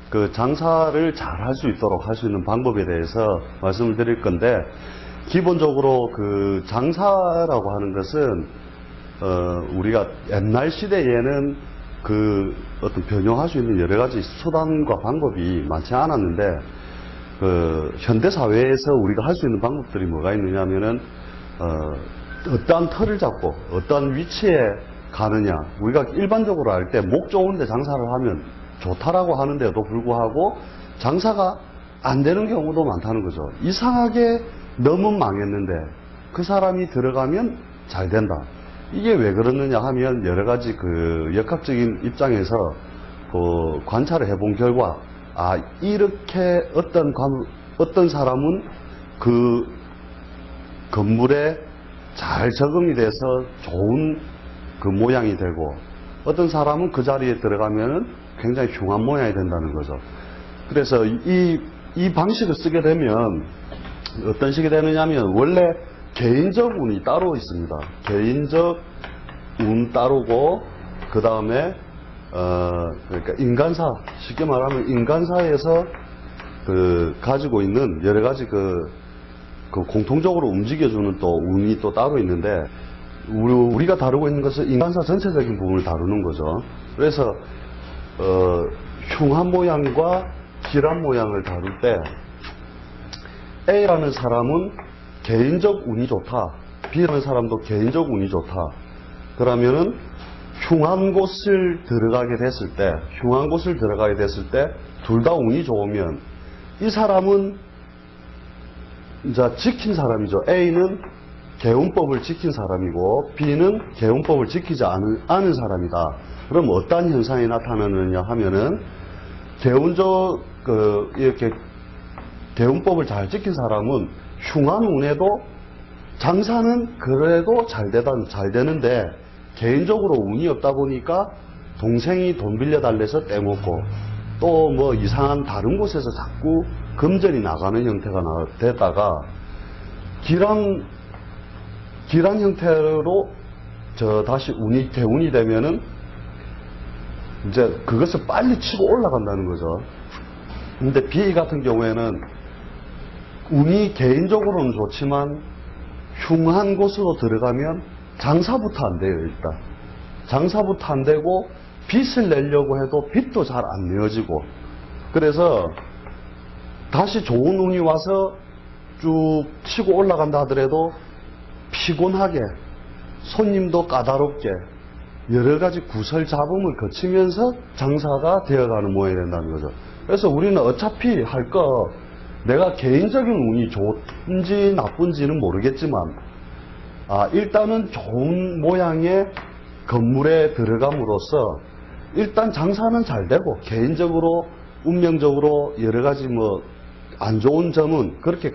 그 장사를 잘 할 수 있도록 할 수 있는 방법에 대해서 말씀을 드릴 건데, 기본적으로 그 장사라고 하는 것은 우리가 옛날 시대에는 그 어떤 변형할 수 있는 여러 가지 수단과 방법이 많지 않았는데, 그 현대 사회에서 우리가 할 수 있는 방법들이 뭐가 있느냐 하면은 어떠한 틀을 잡고 어떠한 위치에 가느냐. 우리가 일반적으로 할 때 목 좋은데 장사를 하면 좋다라고 하는데도 불구하고 장사가 안 되는 경우도 많다는 거죠. 이상하게 너무 망했는데 그 사람이 들어가면 잘 된다. 이게 왜 그러느냐 하면 여러 가지 그 역학적인 입장에서 그 관찰을 해본 결과, 이렇게 어떤 사람은 그 건물에 잘 적응이 돼서 좋은 그 모양이 되고, 어떤 사람은 그 자리에 들어가면은 굉장히 흉한 모양이 된다는 거죠. 그래서 이 방식을 쓰게 되면 어떤 식이 되느냐면, 원래 개인적 운이 따로 있습니다. 개인적 운 따르고, 그 다음에 그러니까 인간사, 쉽게 말하면 인간사에서 그 가지고 있는 여러 가지 그 공통적으로 움직여주는 또 운이 또 따로 있는데, 우리가 다루고 있는 것은 인간사 전체적인 부분을 다루는 거죠. 그래서 흉한 모양과 길한 모양을 다룰 때 A라는 사람은 개인적 운이 좋다, B라는 사람도 개인적 운이 좋다. 그러면은 흉한 곳을 들어가게 됐을 때 둘 다 운이 좋으면 이 사람은 이제 지킨 사람이죠. A는 개운법을 지킨 사람이고 B는 개운법을 지키지 않은 사람이다. 그럼 어떠한 현상이 나타나느냐 하면은, 이렇게 개운법을 잘 지킨 사람은 흉한 운에도 장사는 그래도 잘 되는데, 개인적으로 운이 없다 보니까 동생이 돈 빌려달래서 떼먹고, 또 뭐 이상한 다른 곳에서 자꾸 금전이 나가는 형태가 되다가, 길한 형태로 다시 개운이 되면은 이제 그것을 빨리 치고 올라간다는 거죠. 근데 B 같은 경우에는 운이 개인적으로는 좋지만 흉한 곳으로 들어가면 장사부터 안 돼요. 일단 장사부터 안 되고, 빚을 내려고 해도 빚도 잘 안 내어지고, 그래서 다시 좋은 운이 와서 쭉 치고 올라간다 하더라도 피곤하게, 손님도 까다롭게 여러 가지 구설 잡음을 거치면서 장사가 되어가는 모양이 된다는 거죠. 그래서 우리는 어차피 할 거, 내가 개인적인 운이 좋은지 나쁜지는 모르겠지만, 일단은 좋은 모양의 건물에 들어감으로써 일단 장사는 잘 되고, 개인적으로 운명적으로 여러 가지 뭐 안 좋은 점은 그렇게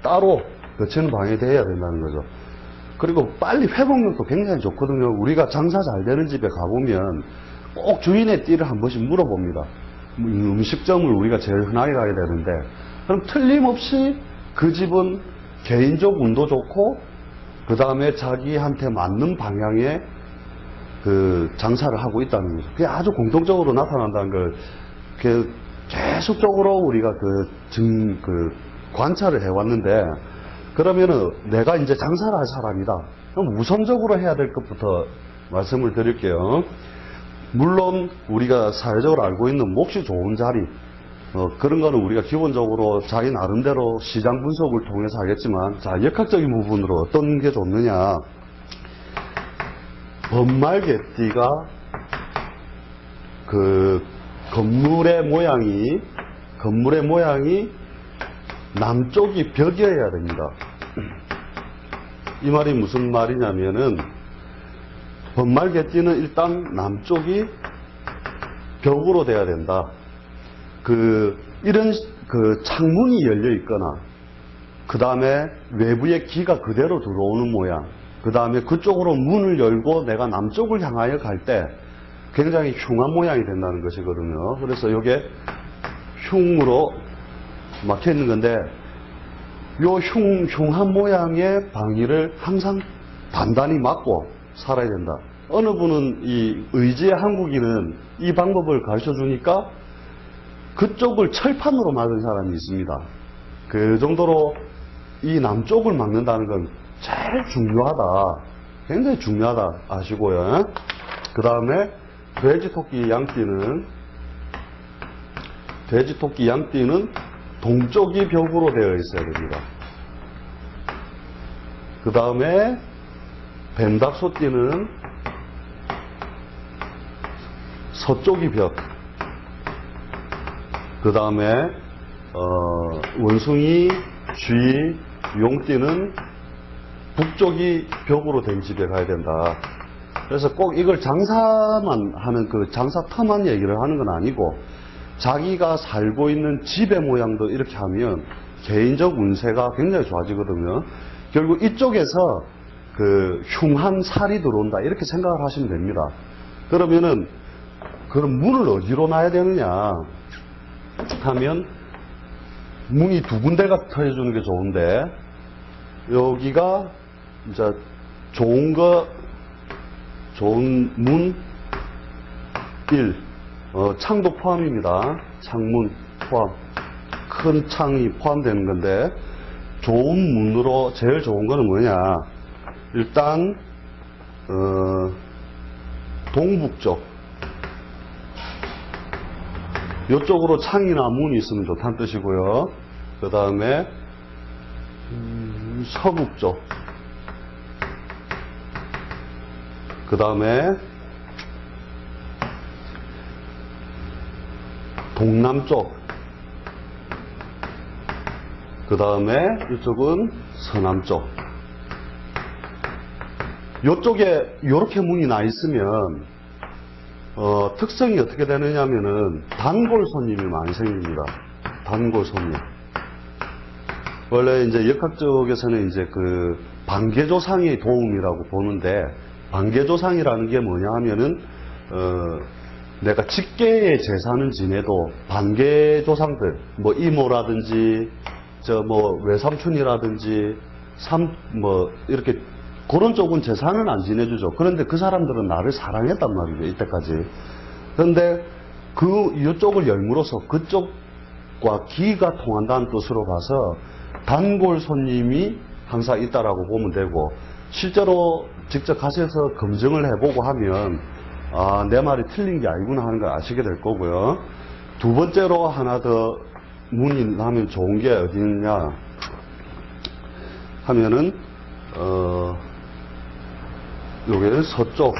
따로 거치는 방향이 돼야 된다는 거죠. 그리고 빨리 회복력도 굉장히 좋거든요. 우리가 장사 잘 되는 집에 가보면 꼭 주인의 띠를 한 번씩 물어봅니다. 음식점을 우리가 제일 흔하게 가게 되는데, 그럼 틀림없이 그 집은 개인적 운도 좋고, 그 다음에 자기한테 맞는 방향의 그 장사를 하고 있다는 거죠. 그게 아주 공통적으로 나타난다는 걸 계속적으로 우리가 관찰을 해왔는데, 그러면은 내가 이제 장사를 할 사람이다. 그럼 우선적으로 해야 될 것부터 말씀을 드릴게요. 물론 우리가 사회적으로 알고 있는 몫이 좋은 자리, 그런 거는 우리가 기본적으로 자기 나름대로 시장 분석을 통해서 하겠지만, 자, 역학적인 부분으로 어떤 게 좋느냐. 번말개띠가 그 건물의 모양이 남쪽이 벽이어야 됩니다. 이 말이 무슨 말이냐면은, 번말개띠는 일단 남쪽이 벽으로 돼야 된다. 이런 창문이 열려 있거나, 그 다음에 외부의 기가 그대로 들어오는 모양, 그 다음에 그쪽으로 문을 열고 내가 남쪽을 향하여 갈 때 굉장히 흉한 모양이 된다는 것이거든요. 그래서 이게 흉으로 막혀 있는 건데, 요 흉한 모양의 방위를 항상 단단히 막고 살아야 된다. 어느 분은 이 의지의 한국인은 이 방법을 가르쳐 주니까 그쪽을 철판으로 막은 사람이 있습니다. 그 정도로 이 남쪽을 막는다는 건 제일 중요하다. 굉장히 중요하다 아시고요. 그 다음에 돼지, 토끼, 양띠는 동쪽이 벽으로 되어 있어야 됩니다. 그 다음에 뱀닭, 소띠는 서쪽이 벽. 그 다음에 원숭이, 쥐, 용띠는 북쪽이 벽으로 된 집에 가야 된다. 그래서 꼭 이걸 장사만 하는 그 장사터만 얘기를 하는 건 아니고 자기가 살고 있는 집의 모양도 이렇게 하면 개인적 운세가 굉장히 좋아지거든요. 결국 이쪽에서 그 흉한 살이 들어온다 이렇게 생각을 하시면 됩니다. 그러면은 그럼 문을 어디로 놔야 되느냐 하면 문이 두 군데가 터져주는 게 좋은데 여기가 이제 좋은 문 1, 창도 포함입니다. 창문 포함, 큰 창이 포함되는 건데 좋은 문으로 제일 좋은 거는 뭐냐? 일단 동북쪽 이쪽으로 창이나 문이 있으면 좋다는 뜻이고요. 그 다음에 서북쪽, 그 다음에 동남쪽, 그 다음에 이쪽은 서남쪽. 이쪽에 이렇게 문이 나 있으면 특성이 어떻게 되느냐면은 단골 손님이 많이 생깁니다. 단골 손님. 원래 이제 역학 쪽에서는 이제 그 반계조상의 도움이라고 보는데 반계조상이라는 게 뭐냐 하면은 내가 직계의 제사는 지내도 반계조상들 뭐 이모라든지 저 뭐 외삼촌이라든지 뭐 이렇게 그런 쪽은 제사는 안 지내주죠. 그런데 그 사람들은 나를 사랑했단 말이죠. 이때까지. 그런데 이쪽을 열므로써 그쪽과 기가 통한다는 뜻으로 봐서 단골 손님이 항상 있다라고 보면 되고 실제로 직접 가셔서 검증을 해보고 하면 아, 내 말이 틀린 게 아니구나 하는 걸 아시게 될 거고요. 두 번째로 하나 더 문이 나면 좋은 게 어디 있냐 하면은 여기는 서쪽,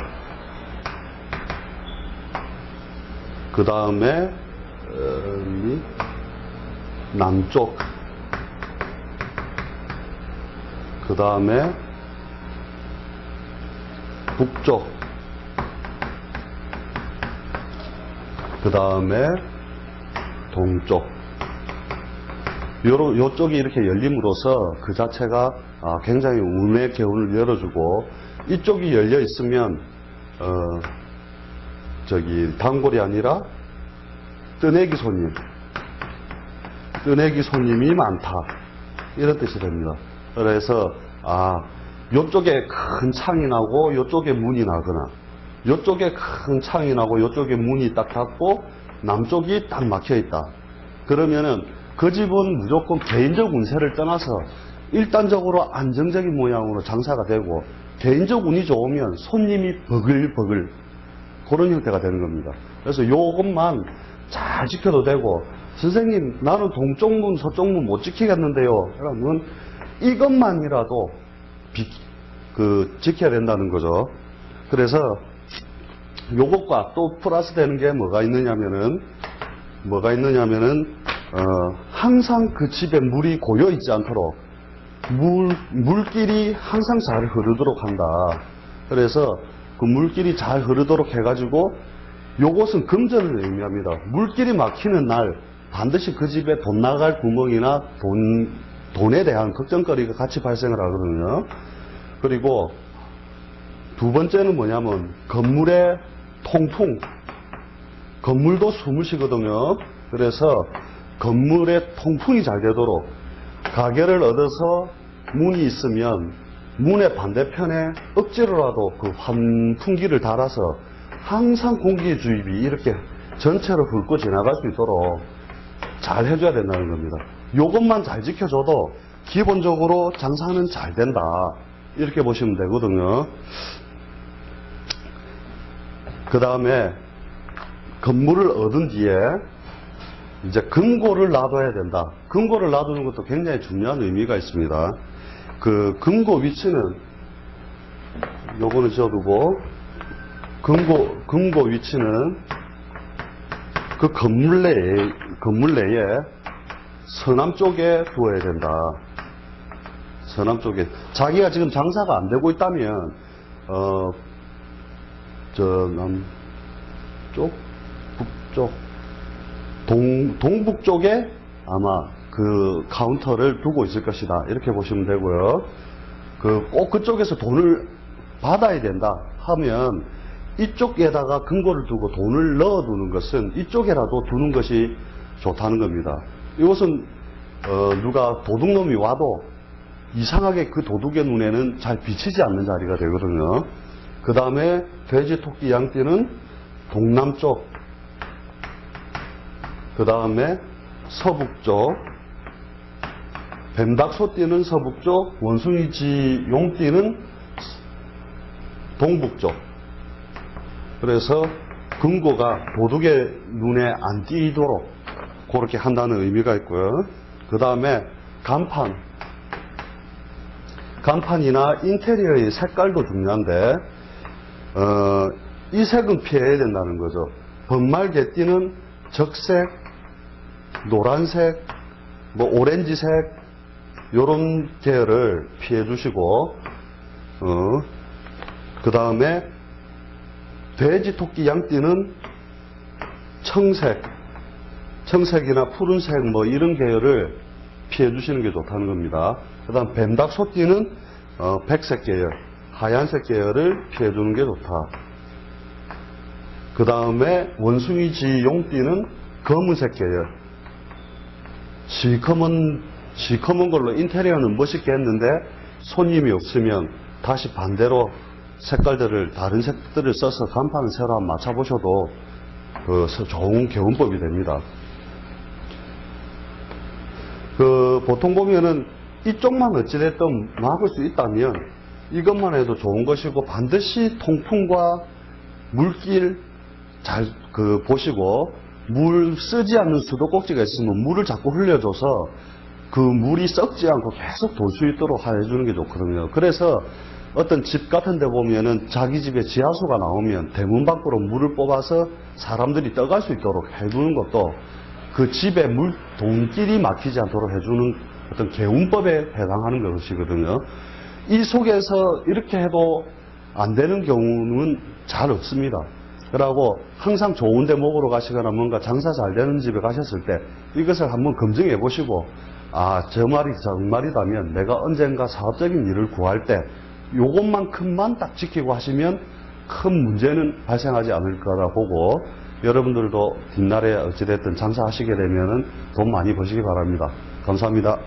그 다음에 남쪽, 그 다음에 북쪽, 그 다음에 동쪽. 요쪽이 이렇게 열림으로써 그 자체가 굉장히 운의 개운을 열어주고 이쪽이 열려 있으면 단골이 아니라 뜨내기 손님이 많다 이런 뜻이 됩니다. 그래서 요쪽에 큰 창이 나고 요쪽에 문이 나거나 요쪽에 큰 창이 나고 요쪽에 문이 딱 닫고 남쪽이 딱 막혀 있다. 그러면은 그 집은 무조건 개인적 운세를 떠나서 일단적으로 안정적인 모양으로 장사가 되고 개인적 운이 좋으면 손님이 버글버글 그런 형태가 되는 겁니다. 그래서 요것만 잘 지켜도 되고 선생님 나는 동쪽 문 서쪽 문 못 지키겠는데요. 그러면 이것만이라도 지켜야 된다는 거죠. 그래서 요것과 또 플러스 되는 게 뭐가 있느냐면은 항상 그 집에 물이 고여 있지 않도록 물길이 항상 잘 흐르도록 한다. 그래서 그 물길이 잘 흐르도록 해가지고 요것은 금전을 의미합니다. 물길이 막히는 날 반드시 그 집에 돈 나갈 구멍이나 돈에 대한 걱정거리가 같이 발생을 하거든요. 그리고 두 번째는 뭐냐면 건물의 통풍. 건물도 숨을 쉬거든요. 그래서 건물의 통풍이 잘 되도록 가게를 얻어서 문이 있으면 문의 반대편에 억지로라도 그 환풍기를 달아서 항상 공기 주입이 이렇게 전체로 훑고 지나갈 수 있도록 잘 해줘야 된다는 겁니다. 요것만 잘 지켜줘도 기본적으로 장사는 잘 된다. 이렇게 보시면 되거든요. 그 다음에 건물을 얻은 뒤에 이제 금고를 놔둬야 된다. 금고를 놔두는 것도 굉장히 중요한 의미가 있습니다. 그 금고 위치는 요거는 지어두고 금고 위치는 그 건물 내에 서남 쪽에 두어야 된다. 서남 쪽에. 자기가 지금 장사가 안 되고 있다면, 남쪽, 북쪽, 동북 쪽에 아마 그 카운터를 두고 있을 것이다. 이렇게 보시면 되고요. 꼭 그쪽에서 돈을 받아야 된다 하면 이쪽에다가 금고를 두고 돈을 넣어두는 것은 이쪽에라도 두는 것이 좋다는 겁니다. 이것은 누가 도둑놈이 와도 이상하게 그 도둑의 눈에는 잘 비치지 않는 자리가 되거든요. 그 다음에 돼지, 토끼, 양띠는 동남쪽, 그 다음에 서북쪽, 뱀닭, 소띠는 서북쪽, 원숭이, 쥐, 용띠는 동북쪽. 그래서 금고가 도둑의 눈에 안 띄도록 그렇게 한다는 의미가 있고요. 그 다음에 간판이나 인테리어의 색깔도 중요한데 이 색은 피해야 된다는 거죠. 번말 개띠는 적색, 노란색, 오렌지색 요런 계열을 피해 주시고 그 다음에 돼지, 토끼, 양띠는 청색이나 푸른색 이런 계열을 피해 주시는 게 좋다는 겁니다. 그 다음 뱀닭, 소띠는 백색 계열, 하얀색 계열을 피해 주는 게 좋다. 그 다음에 원숭이, 쥐, 용띠는 검은색 계열. 시커먼 걸로 인테리어는 멋있게 했는데 손님이 없으면 다시 반대로 색깔들을 다른 색들을 써서 간판을 새로 한번 맞춰보셔도 좋은 개운법이 됩니다. 보통 보면은 이쪽만 어찌됐든 막을 수 있다면 이것만 해도 좋은 것이고 반드시 통풍과 물길 잘 보시고 물 쓰지 않는 수도꼭지가 있으면 물을 자꾸 흘려줘서 그 물이 썩지 않고 계속 돌 수 있도록 해주는 게 좋거든요. 그래서 어떤 집 같은 데 보면은 자기 집에 지하수가 나오면 대문 밖으로 물을 뽑아서 사람들이 떠갈 수 있도록 해주는 것도 그 집에 돈길이 막히지 않도록 해주는 어떤 개운법에 해당하는 것이거든요. 이 속에서 이렇게 해도 안 되는 경우는 잘 없습니다. 그러고 항상 좋은 데 먹으러 가시거나 뭔가 장사 잘 되는 집에 가셨을 때 이것을 한번 검증해 보시고 저 말이 정말이다면 내가 언젠가 사업적인 일을 구할 때 요것만큼만 딱 지키고 하시면 큰 문제는 발생하지 않을 거라 보고 여러분들도 뒷날에 어찌됐든 장사하시게 되면은 돈 많이 버시기 바랍니다. 감사합니다.